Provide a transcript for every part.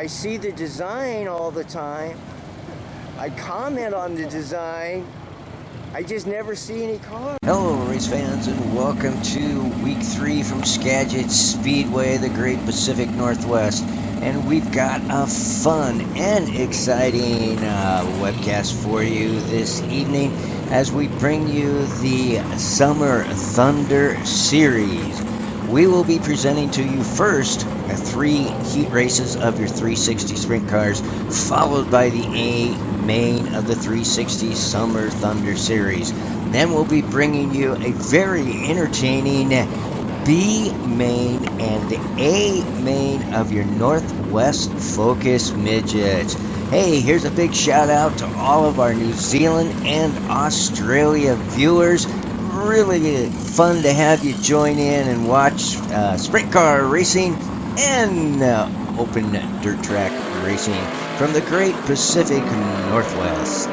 I see the design all the time. I comment on the design. I just never see any cars. Hello, race fans, and welcome to week 3 from Skagit Speedway, the Great Pacific Northwest. And we've got a fun and exciting webcast for you this evening as we bring you the Summer Thunder Series. We will be presenting to you first 3 heat races of your 360 sprint cars, followed by the A main of the 360 Summer Thunder Series. Then we'll be bringing you a very entertaining B main and the A main of your Northwest Focus Midgets. Hey, here's a big shout out to all of our New Zealand and Australia viewers. Really fun to have you join in and watch sprint car racing and open dirt track racing from the Great Pacific Northwest.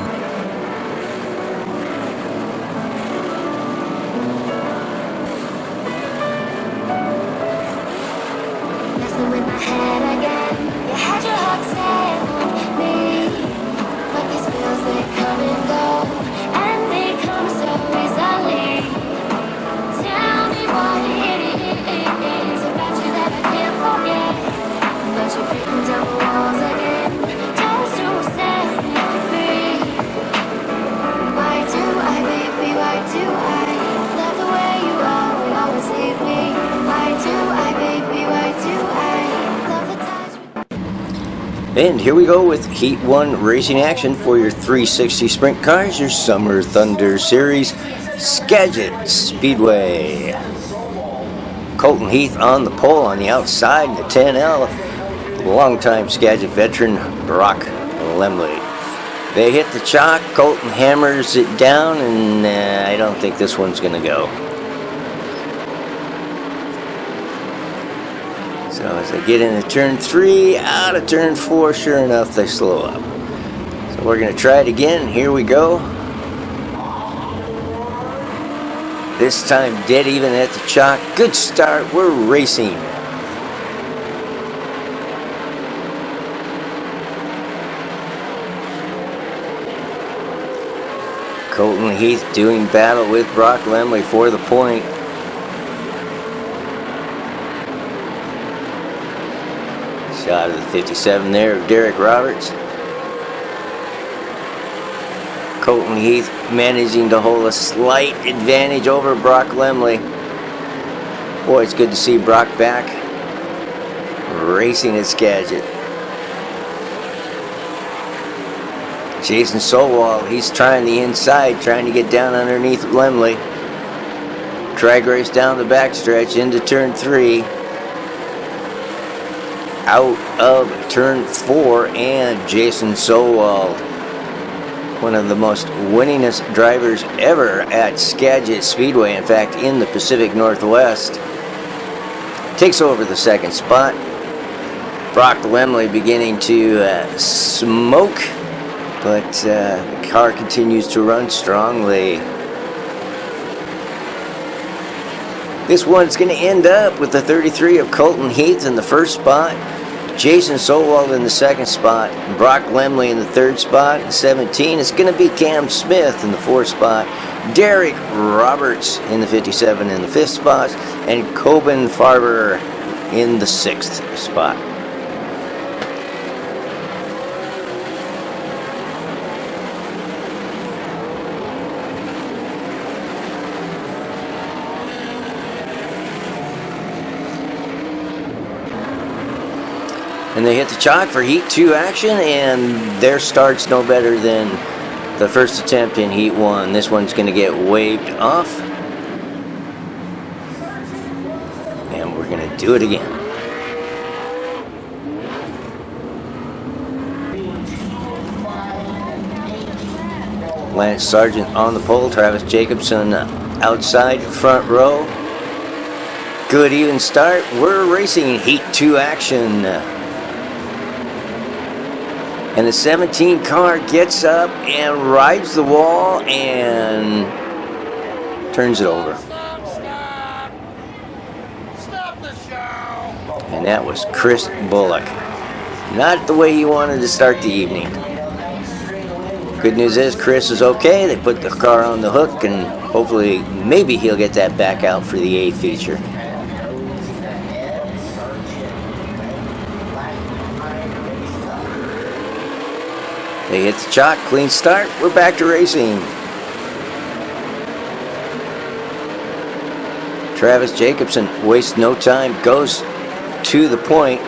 Messing with my head again. You had your heart set on me, but these feels they come and go, and they come so easily. Tell me what it is about you that I can't forget. But you're breaking down the walls again, just to set me free. Why do I, baby, why do I love the way you will always leave me? Why do I, baby, why do I love the touch? And here we go with Heat 1 racing action for your 360 sprint cars, your Summer Thunder Series, Skagit Speedway. Colton Heath on the pole on the outside in the 10L. Longtime Skagit veteran Brock Lemley. They hit the chalk, Colton hammers it down, and I don't think this one's going to go. So as they get into turn 3, out of turn 4, sure enough, they slow up. So we're going to try it again. Here we go. This time dead even at the chalk. Good start. We're racing. Colton Heath doing battle with Brock Lemley for the point. Shot of the 57 there of Derek Roberts. Colton Heath managing to hold a slight advantage over Brock Lemley. Boy, it's good to see Brock back racing at Skagit. Jason Sowell, he's trying the inside, trying to get down underneath Lemley. Drag race down the backstretch into turn 3. Out of turn 4, and Jason Sowell, one of the most winningest drivers ever at Skagit Speedway, in fact in the Pacific Northwest, takes over the second spot. Brock Lemley beginning to smoke, but the car continues to run strongly. This one's going to end up with the 33 of Colton Heath in the first spot, Jason Sowell in the second spot, Brock Lemley in the third spot. In 17, it's going to be Cam Smith in the fourth spot, Derek Roberts in the 57 in the fifth spot, and Coben Farber in the sixth spot. And they hit the chalk for Heat 2 action, and their start's no better than the first attempt in Heat 1. This one's going to get waved off. And we're going to do it again. Lance Sargent on the pole, Travis Jacobson outside front row. Good even start. We're racing Heat 2 action. And the 17 car gets up and rides the wall and turns it over. And that was Chris Bullock. Not the way he wanted to start the evening. Good news is Chris is okay. They put the car on the hook, and hopefully, maybe he'll get that back out for the A feature. They hit the chalk, clean start. We're back to racing. Travis Jacobson wastes no time, goes to the point,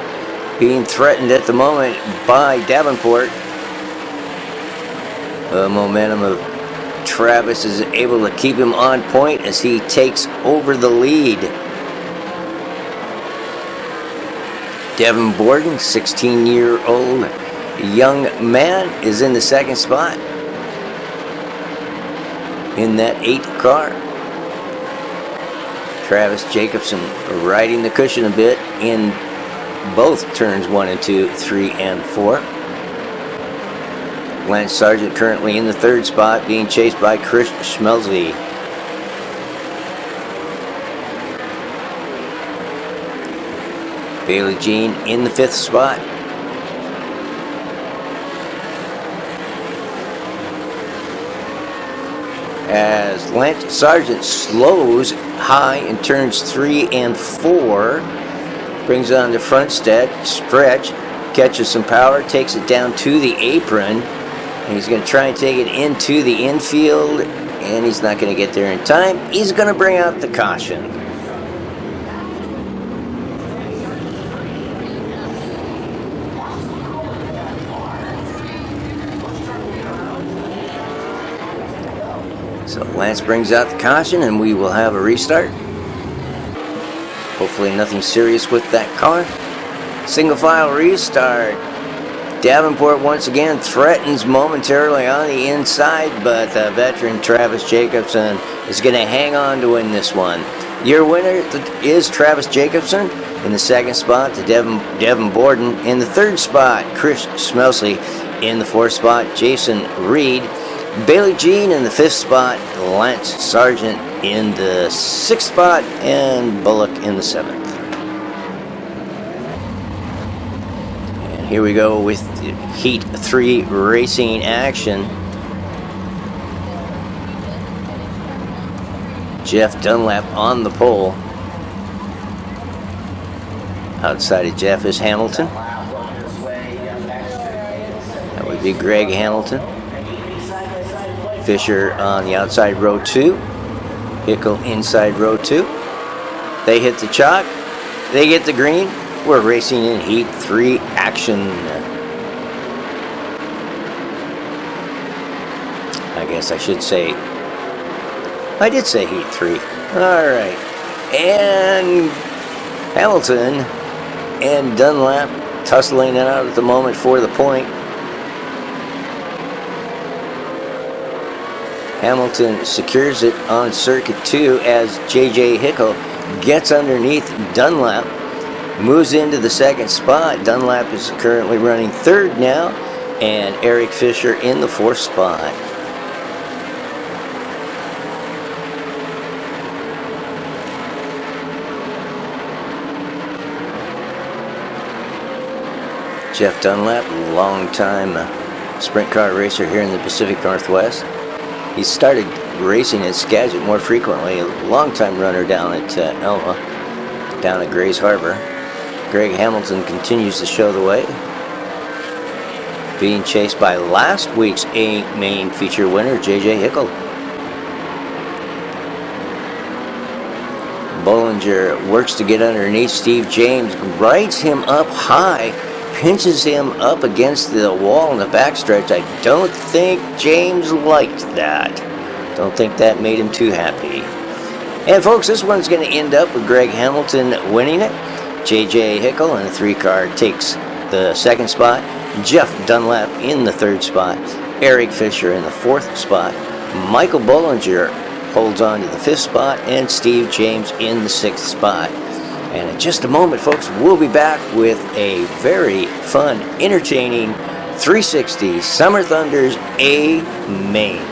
being threatened at the moment by Davenport. The momentum of Travis is able to keep him on point as he takes over the lead. Devin Borden, 16-year-old young man, is in the second spot in that 8 car. Travis Jacobson riding the cushion a bit in both turns 1 and 2, 3 and 4. Lance Sargent currently in the 3rd spot, being chased by Chris Schmelze. Bailey Jean in the 5th spot. As Lance Sargent slows high in turns 3 and 4, brings on the front stretch, catches some power, takes it down to the apron, and he's going to try and take it into the infield, and he's not going to get there in time. He's going to bring out the caution. So Lance brings out the caution, and we will have a restart. Hopefully nothing serious with that car. Single file restart. Davenport once again threatens momentarily on the inside, but the veteran Travis Jacobson is going to hang on to win this one. Your winner is Travis Jacobson. In the 2nd spot, to Devin Borden. In the 3rd spot, Chris Schmelze. In the 4th spot, Jason Reed. Bailey Jean in the 5th spot, Lance Sargent in the 6th spot, and Bullock in the 7th. And here we go with Heat 3 racing action. Jeff Dunlap on the pole. Outside of Jeff is Hamilton. That would be Greg Hamilton. Fisher on the outside row 2. Hickel inside row 2. They hit the chalk. They get the green. We're racing in Heat 3 action. I guess I should say, I did say Heat 3. Alright. And Hamilton and Dunlap tussling it out at the moment for the point. Hamilton secures it on circuit 2 as J.J. Hickel gets underneath Dunlap, moves into the 2nd spot. Dunlap is currently running 3rd now, and Eric Fisher in the 4th spot. Jeff Dunlap, longtime sprint car racer here in the Pacific Northwest. He started racing at Skagit more frequently, a longtime runner down at Elma, down at Grays Harbor. Greg Hamilton continues to show the way, being chased by last week's A main feature winner, J.J. Hickel. Bollinger works to get underneath Steve James, rides him up high, pinches him up against the wall in the backstretch. I don't think James liked that. Don't think that made him too happy. And folks, this one's going to end up with Greg Hamilton winning it. J.J. Hickel in the 3 car takes the 2nd spot. Jeff Dunlap in the 3rd spot. Eric Fisher in the 4th spot. Michael Bollinger holds on to the 5th spot. And Steve James in the 6th spot. And in just a moment, folks, we'll be back with a very fun, entertaining 360 Summer Thunders A main.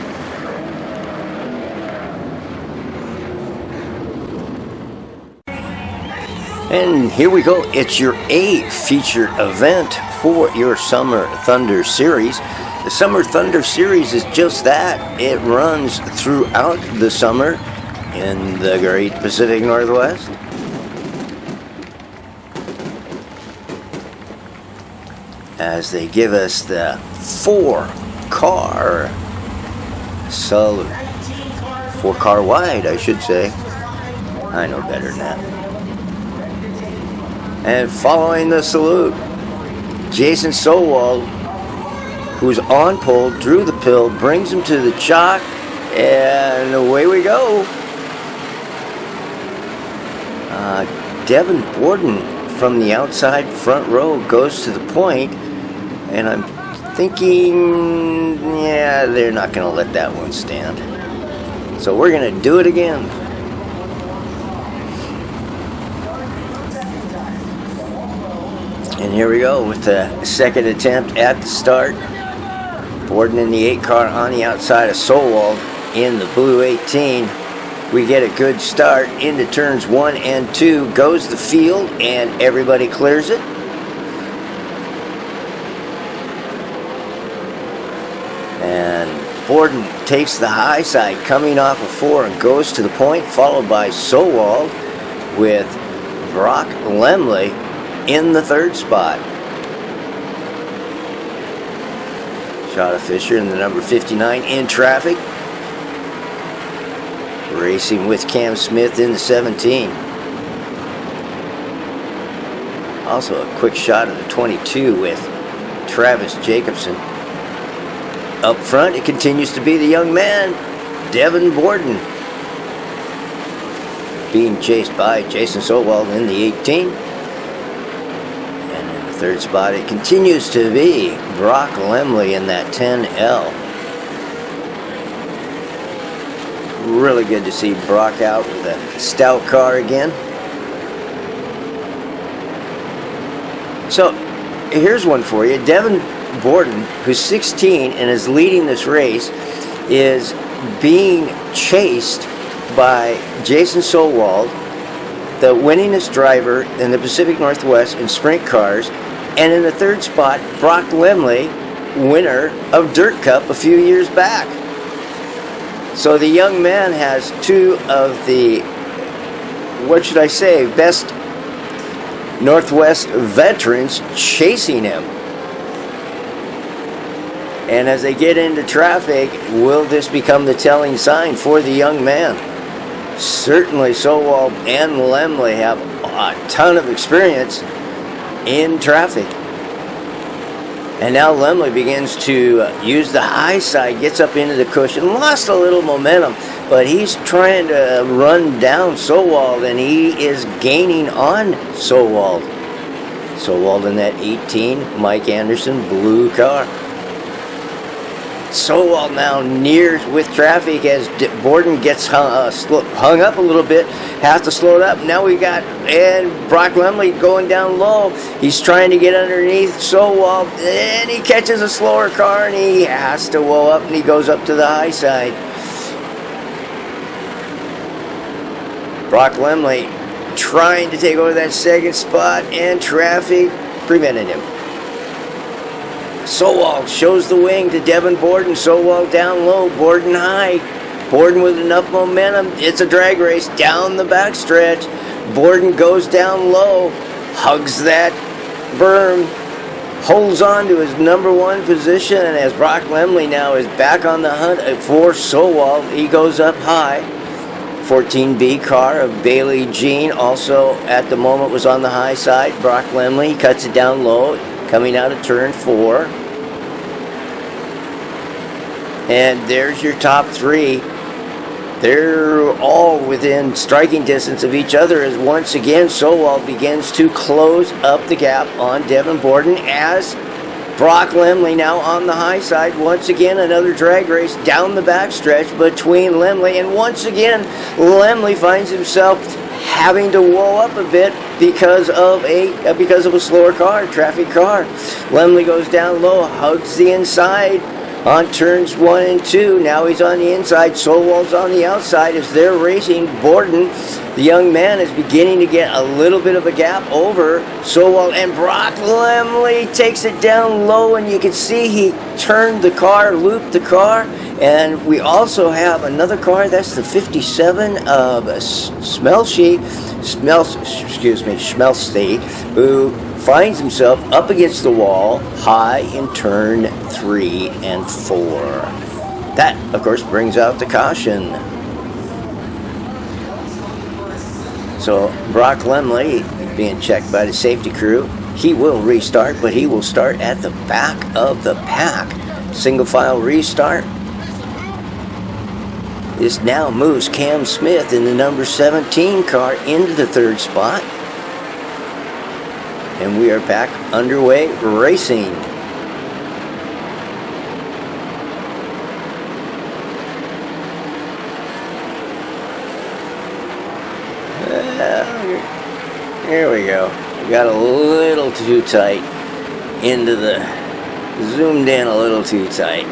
And here we go. It's your A feature event for your Summer Thunder Series. The Summer Thunder Series is just that. It runs throughout the summer in the great Pacific Northwest. As they give us the 4-car salute. 4-car wide, I should say. I know better than that. And following the salute, Jason Sowald, who's on pole, drew the pill, brings him to the chalk, and away we go. Devin Borden from the outside front row goes to the point, and I'm thinking, yeah, they're not going to let that one stand. So we're going to do it again. And here we go with the second attempt at the start. Borden in the 8-car on the outside of Sowald in the blue 18. We get a good start into turns 1 and 2. Goes the field and everybody clears it. And Borden takes the high side coming off of 4 and goes to the point, followed by Sowald with Brock Lemley in the 3rd spot. Shot of Fisher in the number 59 in traffic. Racing with Cam Smith in the 17. Also a quick shot of the 22 with Travis Jacobson. Up front, it continues to be the young man, Devin Borden, being chased by Jason Sowald in the 18. And in the 3rd spot, it continues to be Brock Lemley in that 10L. Really good to see Brock out with a stout car again. So, here's one for you. Devin Borden, who's 16 and is leading this race, is being chased by Jason Sowald, the winningest driver in the Pacific Northwest in sprint cars, and in the 3rd spot, Brock Lemley, winner of Dirt Cup a few years back. So the young man has 2 of the, what should I say, best Northwest veterans chasing him. And as they get into traffic, will this become the telling sign for the young man? Certainly Sowald and Lemley have a ton of experience in traffic. And now Lemley begins to use the high side, gets up into the cushion, lost a little momentum, but he's trying to run down Sowald, and he is gaining on Sowald. Sowald in that 18, Mike Anderson, blue car. Sowald now nears with traffic as Borden gets hung up a little bit, has to slow it up. Now we got, and Brock Lemley going down low. He's trying to get underneath Sowald, and he catches a slower car, and he has to woe up, and he goes up to the high side. Brock Lemley trying to take over that 2nd spot, and traffic prevented him. Sowald shows the wing to Devin Borden. Sowald down low, Borden high. Borden with enough momentum. It's a drag race down the backstretch. Borden goes down low, hugs that berm, holds on to his number 1 position, and as Brock Lemley now is back on the hunt for Sowald, he goes up high. 14B car of Bailey Jean also at the moment was on the high side. Brock Lemley cuts it down low, coming out of turn 4. And there's your top 3. They're all within striking distance of each other as once again Sowald begins to close up the gap on Devin Borden as Brock Lemley now on the high side. Once again another drag race down the backstretch between Lemley, and once again Lemley finds himself having to woe up a bit because of a slower car, traffic car. Lemley goes down low, hugs the inside, On turns 1 and 2, now he's on the inside, Solwald's on the outside as they're racing. Borden, the young man, is beginning to get a little bit of a gap over Solwald, and Brock Lemley takes it down low, and you can see he turned the car, looped the car, and we also have another car, that's the 57 of Schmelstate, who finds himself up against the wall high in turn 3 and 4. That, of course, brings out the caution. So Brock Lemley being checked by the safety crew. He will restart, but he will start at the back of the pack. Single file restart. This now moves Cam Smith in the number 17 car into the 3rd spot. And we are back underway racing. Here we go. We got a little too tight into the, zoomed in a little too tight.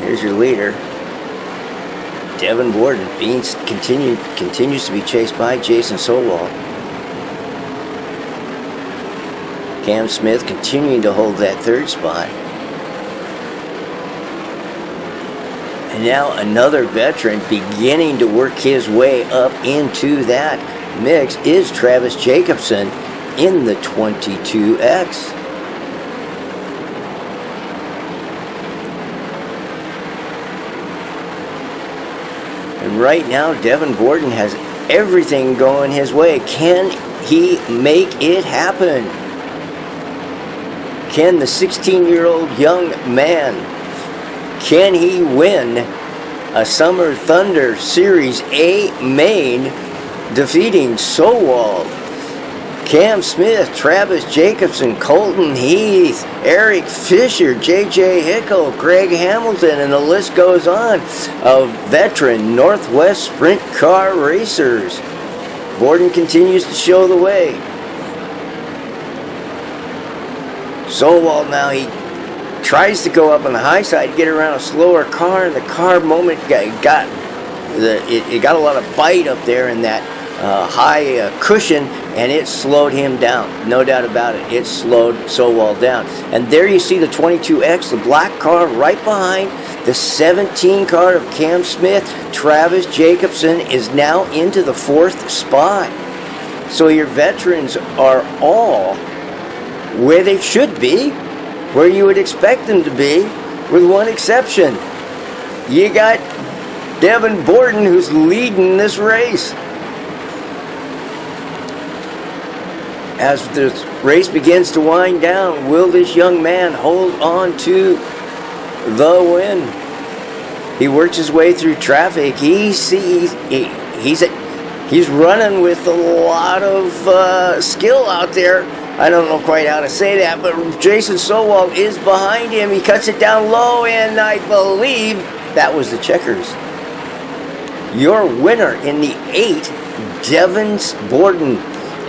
Here's your leader. Devin Borden continues to be chased by Jason Solwald. Cam Smith continuing to hold that 3rd spot. And now another veteran beginning to work his way up into that mix is Travis Jacobson in the 22X. And right now, Devin Borden has everything going his way. Can he make it happen? Can the 16-year-old young man, can he win a Summer Thunder Series A main, defeating Solwald, Cam Smith, Travis Jacobson, Colton Heath, Eric Fisher, J.J. Hickel, Greg Hamilton, and the list goes on of veteran Northwest Sprint Car racers. Borden continues to show the way. Solwald now, he tries to go up on the high side to get around a slower car, and the car moment it got a lot of bite up there in that high cushion, and it slowed him down. No doubt about it. It slowed Solwald down. And there you see the 22X, the black car right behind the 17 car of Cam Smith. Travis Jacobson is now into the 4th spot. So your veterans are all where they should be, where you would expect them to be, with one exception. You got Devin Borden, who's leading this race. As the race begins to wind down, will this young man hold on to the win? He works his way through traffic. He's running with a lot of skill out there. I don't know quite how to say that, but Jason Solwald is behind him. He cuts it down low, and I believe that was the checkers. Your winner in the 8, Devin Borden.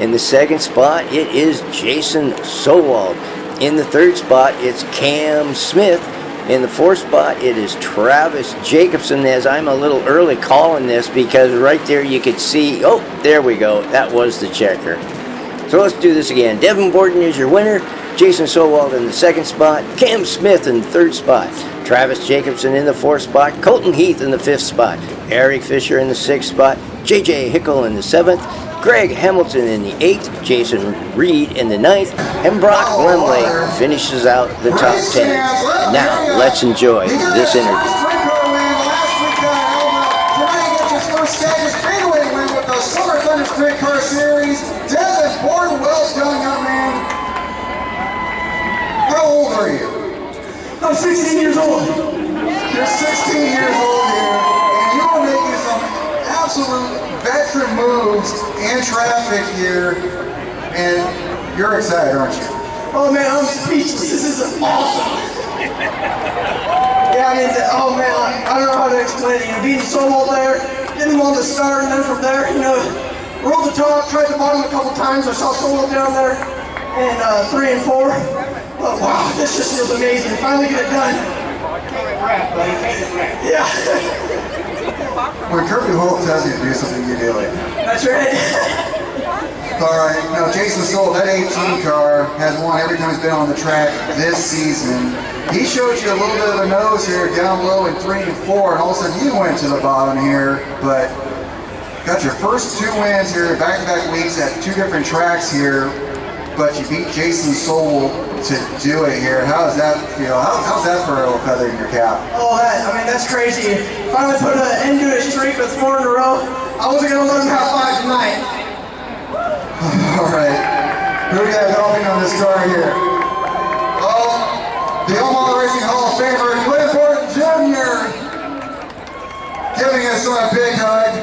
In the 2nd spot, it is Jason Solwald. In the 3rd spot, it's Cam Smith. In the 4th spot, it is Travis Jacobson, as I'm a little early calling this because right there you could see, oh, there we go. That was the checker. So let's do this again. Devin Borden is your winner. Jason Solwald in the 2nd spot. Cam Smith in the 3rd spot. Travis Jacobson in the 4th spot. Colton Heath in the 5th spot. Eric Fisher in the 6th spot. J.J. Hickel in the 7th. Greg Hamilton in the 8th. Jason Reed in the 9th. And Brock Lemley finishes out the top 10. And now let's enjoy this interview. Skagit Speedway win with the Summer Thunder Sprint Car Series. Devin Borden, well done, young man. How old are you? I'm 16 years old. You're 16 years old here, and you are making some absolute veteran moves in traffic here, and you're excited, aren't you? Oh man, I'm speechless. This is awesome. Yeah, I mean, oh man, I don't know how to explain it. Being Solwald there, getting him on the start, and then from there, rolled the top, tried the bottom a couple times. I saw Solwald down there in 3 and 4. Oh, wow, this just feels amazing. Finally get it done. Yeah. When Kirby Holt tells you to do something, you do it. That's right. All right, now Jason Soul, that 18 car has won every time he's been on the track this season. He showed you a little bit of a nose here down low in 3 and 4, and all of a sudden you went to the bottom here, but got your first 2 wins here, back-to-back weeks at 2 different tracks here, but you beat Jason Soul to do it here. How does that feel? How's that for a little feather in your cap? Oh, that's crazy. Finally put an end to his streak with 4 in a row. I wasn't going to let him have 5 tonight. All right, who do you have helping on this car here? Oh, the Omaha Racing Hall of Famer, Clint Horton Jr. giving us a big hug.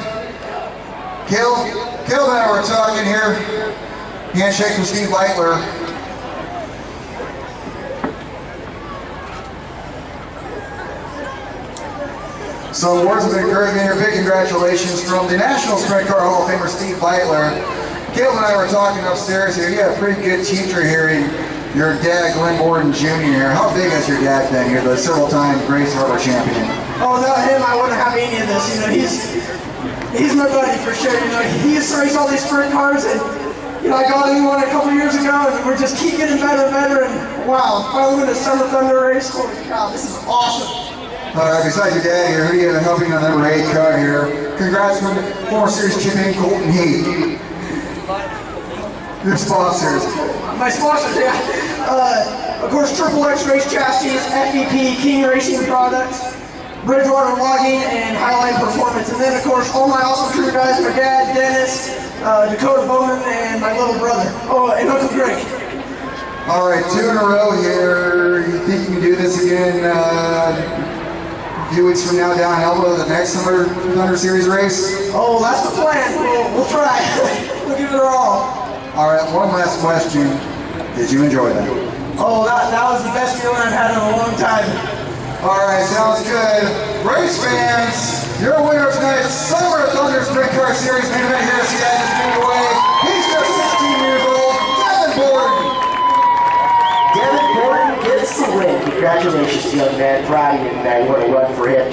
Caleb and I were talking here. Handshake from Steve Leitler. So words of encouragement here, big congratulations from the National Sprint Car Hall of Famer Steve Leitler. Caleb and I were talking upstairs here. You had a pretty good teacher here in your dad, Glenn Borden Jr. here. How big has your dad been here, the several-time Grace Harbor champion? Oh, without him, I wouldn't have any of this. You know, he's my buddy for sure. You know, he used to race all these sprint cars, and you know, I got him one a couple years ago, and we're just keep getting better and better. And wow, finally win a Summer Thunder race. Holy cow, this is awesome. All right, besides your dad here, who do you have helping on number 8 car here? Congrats from former series champion Colton Heath. Your sponsors. My sponsors, yeah. Of course, Triple X Race Chassis, FVP, King Racing Products, Bridgewater Logging, and Highline Performance. And then, of course, all my awesome crew guys, my dad, Dennis, Dakota Bowman, and my little brother. Oh, and Uncle Greg. All right, 2 in a row here. You think you can do this again a few weeks from now down in Elbow, the next Summer Thunder Series race? Oh, that's the plan. We'll try. We'll give it our all. All right, one last question. Did you enjoy that? Oh, that was the best feeling I've had in a long time. All right, sounds good. Race fans, your winner of tonight's Summer Thunder Sprint Car Series main event here at Skagit Speedway. He's just 16 years old, Devin Borden. Devin Borden gets the win. Congratulations, young man. Proud of you tonight. What a run for him.